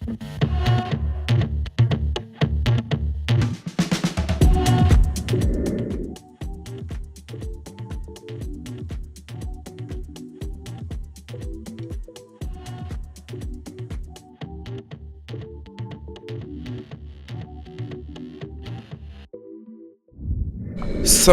So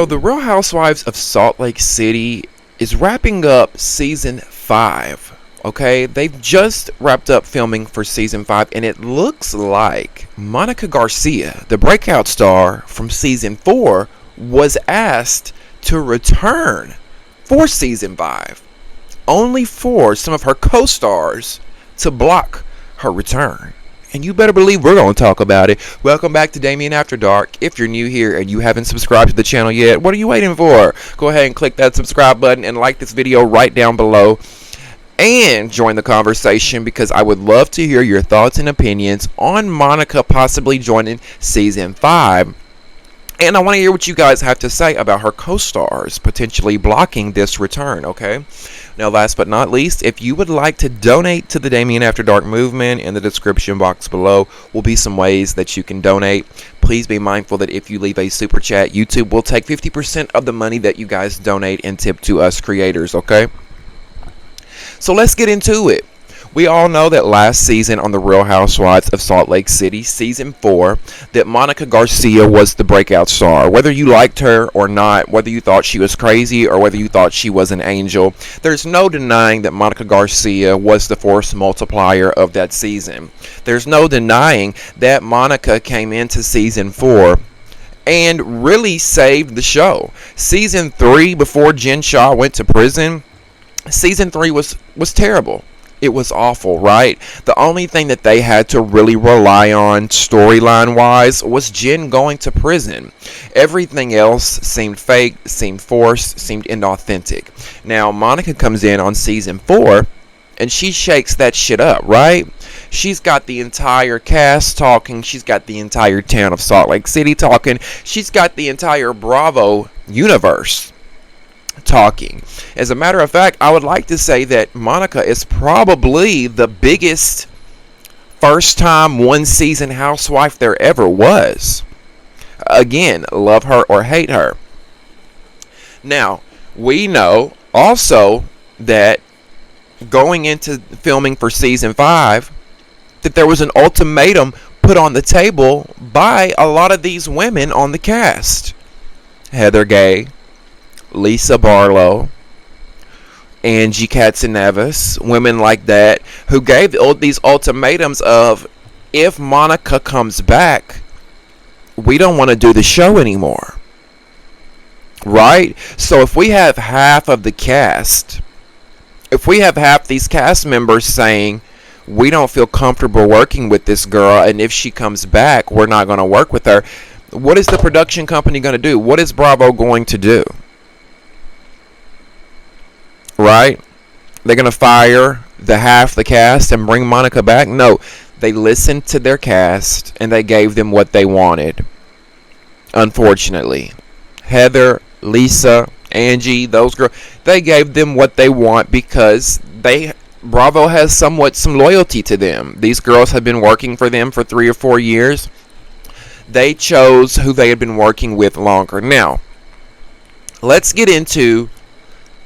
the Real Housewives of Salt Lake City is wrapping up season 5. Okay, they've just wrapped up filming for season 5, and it looks like Monica Garcia, the breakout star from season 4, was asked to return for season 5, only for some of her co-stars to block her return. And you better believe we're going to talk about it. Welcome back to Damieon After Dark. If you're new here and you haven't subscribed to the channel yet, what are you waiting for? Go ahead and click that subscribe button and like this video right down below. And join the conversation, because I would love to hear your thoughts and opinions on Monica possibly joining season 5. And I want to hear what you guys have to say about her co-stars potentially blocking this return, okay? Now, last but not least, if you would like to donate to the Damieon After Dark movement, in the description box below will be some ways that you can donate. Please be mindful that if you leave a super chat, YouTube will take 50% of the money that you guys donate and tip to us creators, okay? So let's get into it. We all know that last season on The Real Housewives of Salt Lake City, season 4, that Monica Garcia was the breakout star. Whether you liked her or not, whether you thought she was crazy or whether you thought she was an angel, there's no denying that Monica Garcia was the force multiplier of that season. There's no denying that Monica came into season 4 and really saved the show. Season 3, before Jen Shah went to prison, season 3 was terrible. It was awful, right? The only thing that they had to really rely on storyline-wise was Jen going to prison. Everything else seemed fake, seemed forced, seemed inauthentic. Now, Monica comes in on season 4, and she shakes that shit up, right? She's got the entire cast talking. She's got the entire town of Salt Lake City talking. She's got the entire Bravo universe talking. As a matter of fact, I would like to say that Monica is probably the biggest first time one season housewife there ever was. Again, love her or hate her. Now, we know also that going into filming for season 5, that there was an ultimatum put on the table by a lot of these women on the cast. Heather Gay, Lisa Barlow, Angie Katzenevas, women like that, who gave these ultimatums of, if Monica comes back, we don't want to do the show anymore. Right? So if we have half of the cast, if we have half these cast members saying, we don't feel comfortable working with this girl, and if she comes back, we're not going to work with her, what is the production company going to do? What is Bravo going to do? Right? They're going to fire the half the cast and bring Monica back? No. They listened to their cast and they gave them what they wanted. Unfortunately. Heather, Lisa, Angie, those girls, they gave them what they want because Bravo has somewhat some loyalty to them. These girls have been working for them for 3 or 4 years. They chose who they had been working with longer. Now, let's get into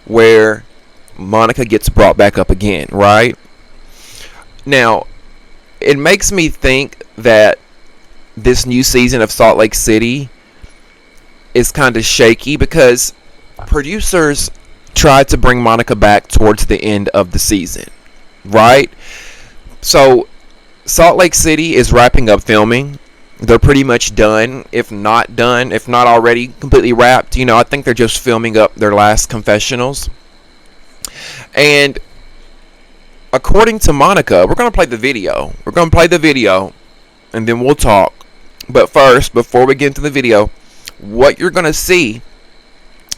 where Monica gets brought back up again, right? Now, it makes me think that this new season of Salt Lake City is kind of shaky because producers tried to bring Monica back towards the end of the season, right? So, Salt Lake City is wrapping up filming. They're pretty much done, if not already completely wrapped. You know, I think they're just filming up their last confessionals. And according to Monica, we're going to play the video. We're going to play the video and then we'll talk. But first, before we get into the video, what you're going to see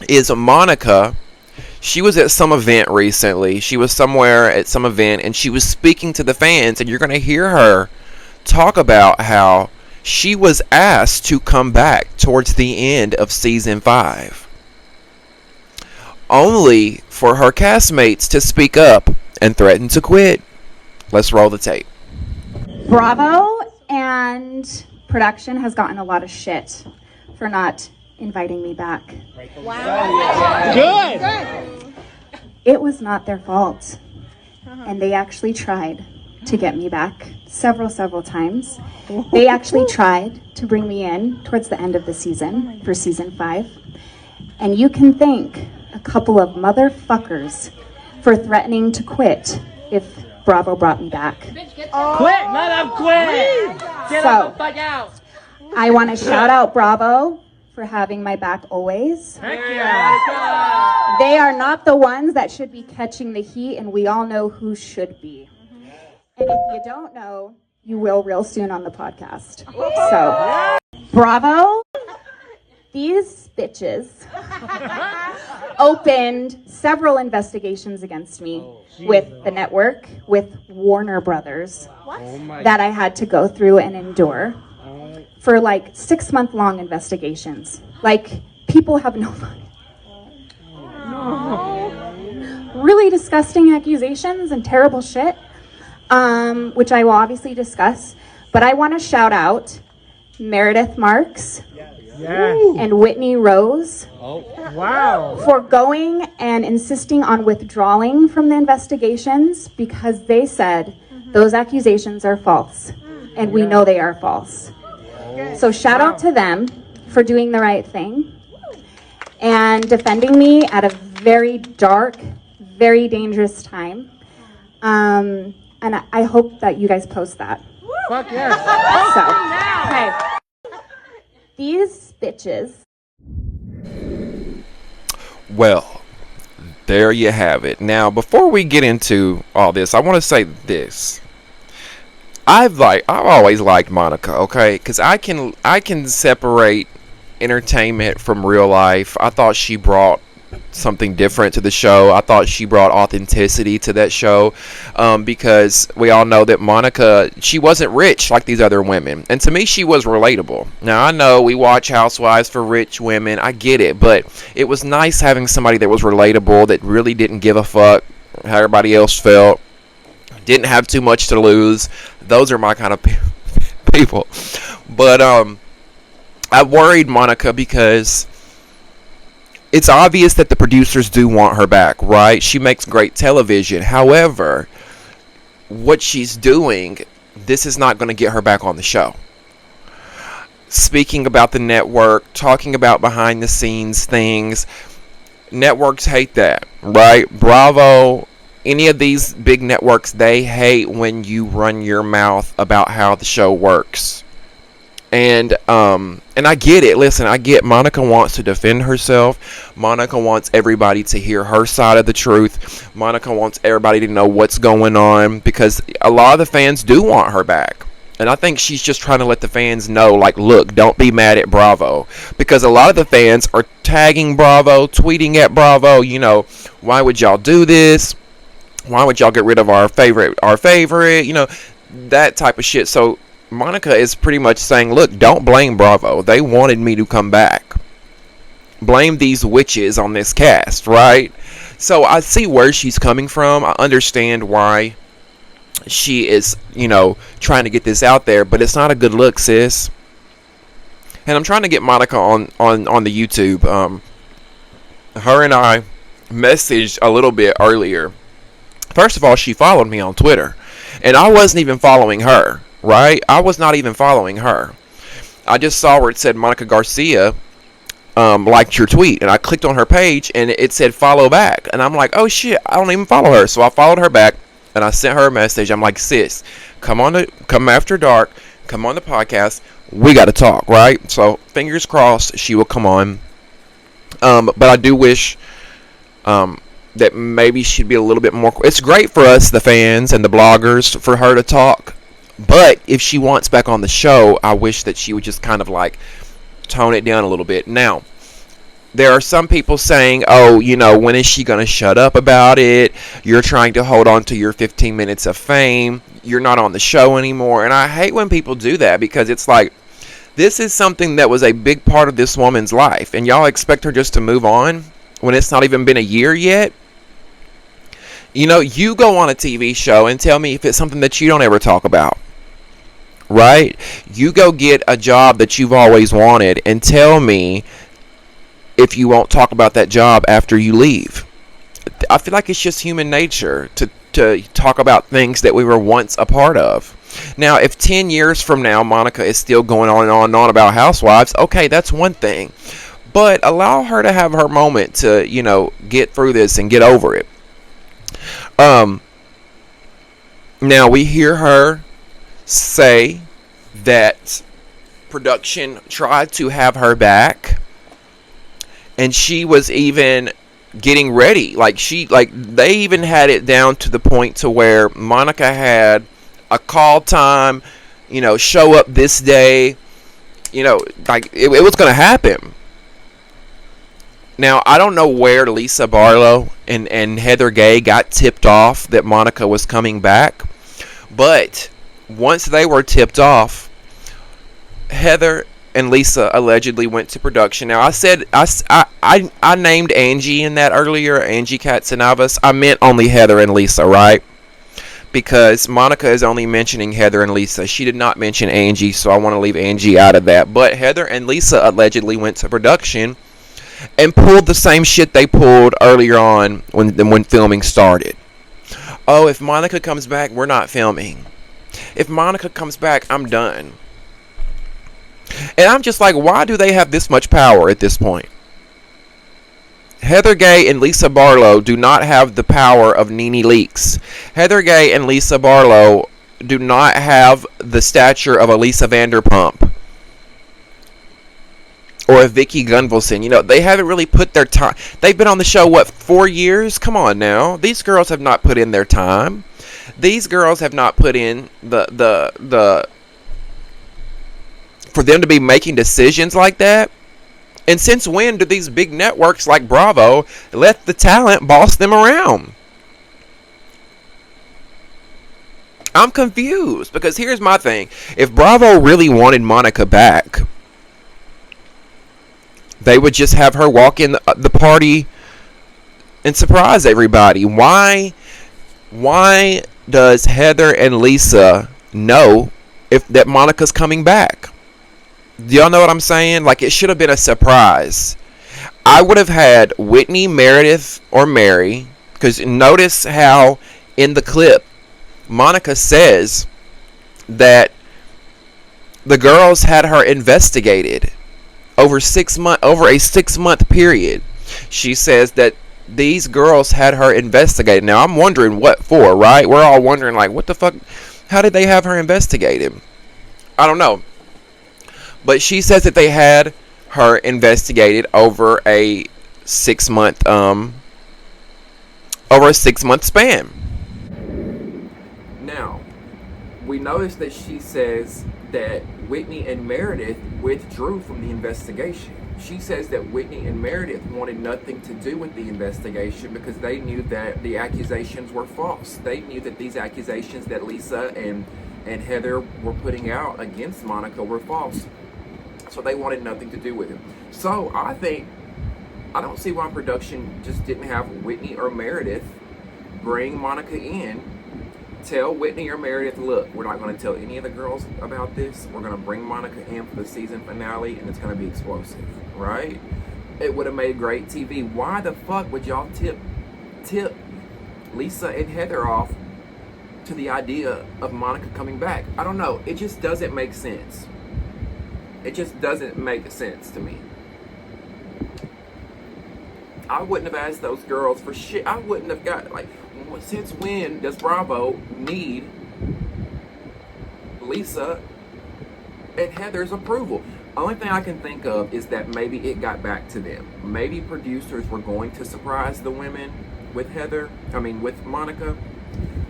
is Monica. She was at some event recently. She was somewhere at some event and she was speaking to the fans, and you're going to hear her talk about how she was asked to come back towards the end of season 5. Only for her castmates to speak up and threaten to quit. Let's roll the tape. Bravo and production has gotten a lot of shit for not inviting me back. Wow. Good. It was not their fault. And they actually tried to get me back several times. They actually tried to bring me in towards the end of the season for season 5. And you can thank a couple of motherfuckers for threatening to quit if Bravo brought me back. Quit, let them quit. Get So, the fuck out. I want to shout out Bravo for having my back always. Heck yeah. They are not the ones that should be catching the heat, and we all know who should be. And if you don't know, you will real soon on the podcast. So, Bravo, these bitches opened several investigations against me with the network, with Warner Brothers, that I had to go through and endure for like 6-month-long investigations. Like, people have no money. Really disgusting accusations and terrible shit, which I will obviously discuss. But I want to shout out Meredith Marks and Whitney Rose for going and insisting on withdrawing from the investigations because they said those accusations are false, and we know they are false. So shout out to them for doing the right thing and defending me at a very dark, very dangerous time. And I hope that you guys post that. Fuck yes. So, okay. These bitches. Well, there you have it. Now, before we get into all this, I want to say this. I've always liked Monica, okay? Because I can separate entertainment from real life. I thought she brought something different to the show. I thought she brought authenticity to that show, because we all know that Monica, she wasn't rich like these other women, and to me she was relatable. Now I know we watch Housewives for rich women, I get it, but it was nice having somebody that was relatable, that really didn't give a fuck how everybody else felt, didn't have too much to lose. Those are my kind of people. But I worried Monica because it's obvious that the producers do want her back, right? She makes great television. However, what she's doing, this is not going to get her back on the show. Speaking about the network, talking about behind the scenes things, networks hate that, right? Bravo, any of these big networks, they hate when you run your mouth about how the show works. And I get it. Listen, I get Monica wants to defend herself. Monica wants everybody to hear her side of the truth. Monica wants everybody to know what's going on, because a lot of the fans do want her back. And I think she's just trying to let the fans know, like, look, don't be mad at Bravo. Because a lot of the fans are tagging Bravo, tweeting at Bravo, you know, why would y'all do this? Why would y'all get rid of our favorite, you know, that type of shit. So Monica is pretty much saying, look, don't blame Bravo. They wanted me to come back. Blame these witches on this cast, right? So I see where she's coming from. I understand why she is, you know, trying to get this out there, but it's not a good look, sis. And I'm trying to get Monica on the YouTube. Her and I messaged a little bit earlier. First of all, she followed me on Twitter, and I wasn't even following her, right? I was not even following her. I just saw where it said Monica Garcia liked your tweet, and I clicked on her page, and it said follow back, and I'm like, oh shit, I don't even follow her. So I followed her back, and I sent her a message. I'm like, sis, come after dark, come on the podcast, we got to talk, right? So fingers crossed she will come on. But I do wish that maybe she'd be a little bit more. It's great for us, the fans and the bloggers, for her to talk. But if she wants back on the show, I wish that she would just kind of like tone it down a little bit. Now, there are some people saying, oh, you know, when is she going to shut up about it? You're trying to hold on to your 15 minutes of fame. You're not on the show anymore. And I hate when people do that, because it's like, this is something that was a big part of this woman's life, and y'all expect her just to move on when it's not even been a year yet? You know, you go on a TV show and tell me if it's something that you don't ever talk about. right? You go get a job that you've always wanted and tell me if you won't talk about that job after you leave. I feel like it's just human nature to talk about things that we were once a part of. Now, if 10 years from now Monica is still going on and on and on about Housewives, okay, that's one thing. But allow her to have her moment to, get through this and get over it. Now we hear her say that production tried to have her back, and she was even getting ready. They even had it down to the point to where Monica had a call time, show up this day, it was going to happen. Now, I don't know where Lisa Barlow and Heather Gay got tipped off that Monica was coming back. But once they were tipped off, Heather and Lisa allegedly went to production. Now, I named Angie in that earlier, Angie Katsanavas. I meant only Heather and Lisa, right? Because Monica is only mentioning Heather and Lisa. She did not mention Angie, so I want to leave Angie out of that. But Heather and Lisa allegedly went to production and pulled the same shit they pulled earlier on when filming started. Oh, if Monica comes back, we're not filming. If Monica comes back, I'm done. And I'm just like, why do they have this much power at this point? Heather Gay and Lisa Barlow do not have the power of Nene Leakes. Heather Gay and Lisa Barlow do not have the stature of a Lisa Vanderpump or a Vicky Gunvalson. They haven't really put their time. They've been on the show, 4 years? Come on now. These girls have not put in their time. These girls have not put in the for them to be making decisions like that. And since when do these big networks like Bravo let the talent boss them around? I'm confused, because here's my thing. If Bravo really wanted Monica back, they would just have her walk in the party and surprise everybody. Why does Heather and Lisa know that Monica's coming back? Do y'all know what I'm saying? It should have been a surprise. I would have had Whitney, Meredith, or Mary, because notice how in the clip Monica says that the girls had her investigated over a 6-month period. She says that these girls had her investigated. Now I'm wondering what for, right? We're all wondering, what the fuck? How did they have her investigated? I don't know. But she says that they had her investigated over a 6-month span. Now, we notice that she says that Whitney and Meredith withdrew from the investigation. She says that Whitney and Meredith wanted nothing to do with the investigation because they knew that the accusations were false. They knew that these accusations that Lisa and Heather were putting out against Monica were false. So they wanted nothing to do with it. So I don't see why production just didn't have Whitney or Meredith bring Monica in. Tell Whitney or Meredith, look, we're not going to tell any of the girls about this. We're going to bring Monica in for the season finale, and it's going to be explosive, right? It would have made great TV. Why the fuck would y'all tip Lisa and Heather off to the idea of Monica coming back? I don't know. It just doesn't make sense. It just doesn't make sense to me. I wouldn't have asked those girls for shit. I wouldn't have got, since when does Bravo need Lisa and Heather's approval? Only thing I can think of is that maybe it got back to them. Maybe producers were going to surprise the women with with Monica.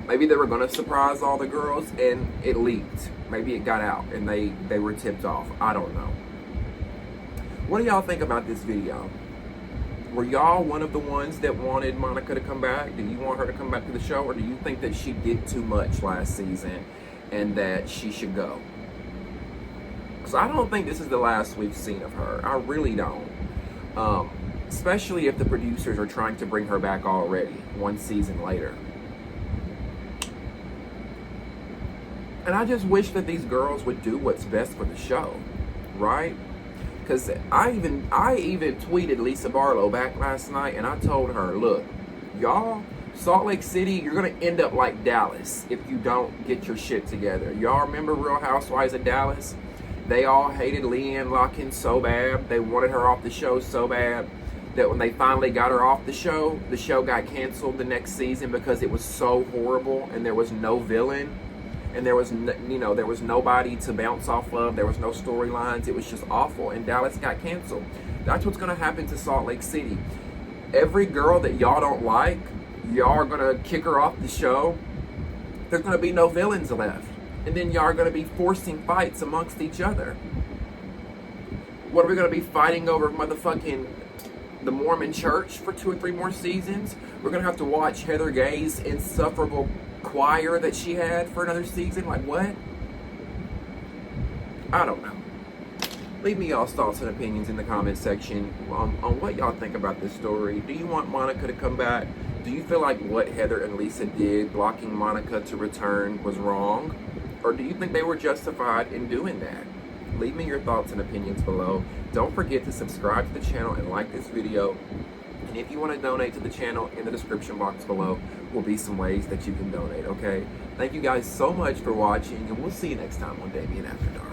Maybe they were going to surprise all the girls and it leaked. Maybe it got out and they were tipped off. I don't know. What do y'all think about this video? Were y'all one of the ones that wanted Monica to come back? Do you want her to come back to the show? Or do you think that she did too much last season and that she should go? Because I don't think this is the last we've seen of her. I really don't. Especially if the producers are trying to bring her back already, one season later. And I just wish that these girls would do what's best for the show, right? Because I even tweeted Lisa Barlow back last night, and I told her, look, y'all, Salt Lake City, you're going to end up like Dallas if you don't get your shit together. Y'all remember Real Housewives of Dallas? They all hated Leanne Locken so bad. They wanted her off the show so bad that when they finally got her off the show got canceled the next season because it was so horrible and there was no villain. And there was, there was nobody to bounce off of. There was no storylines. It was just awful. And Dallas got canceled. That's what's going to happen to Salt Lake City. Every girl that y'all don't like, y'all are going to kick her off the show. There's going to be no villains left. And then y'all are going to be forcing fights amongst each other. What are we going to be fighting over motherfucking the Mormon church for 2 or 3 more seasons? We're going to have to watch Heather Gay's insufferable choir that she had for another season. Like, what? I don't know. Leave me y'all's thoughts and opinions in the comment section on what y'all think about this story. Do you want Monica to come back? Do you feel like what Heather and Lisa did, blocking Monica to return, was wrong? Or do you think they were justified in doing that? Leave me your thoughts and opinions below. Don't forget to subscribe to the channel and like this video. And if you want to donate to the channel, in the description box below will be some ways that you can donate, okay? Thank you guys so much for watching, and we'll see you next time on Damien After Dark.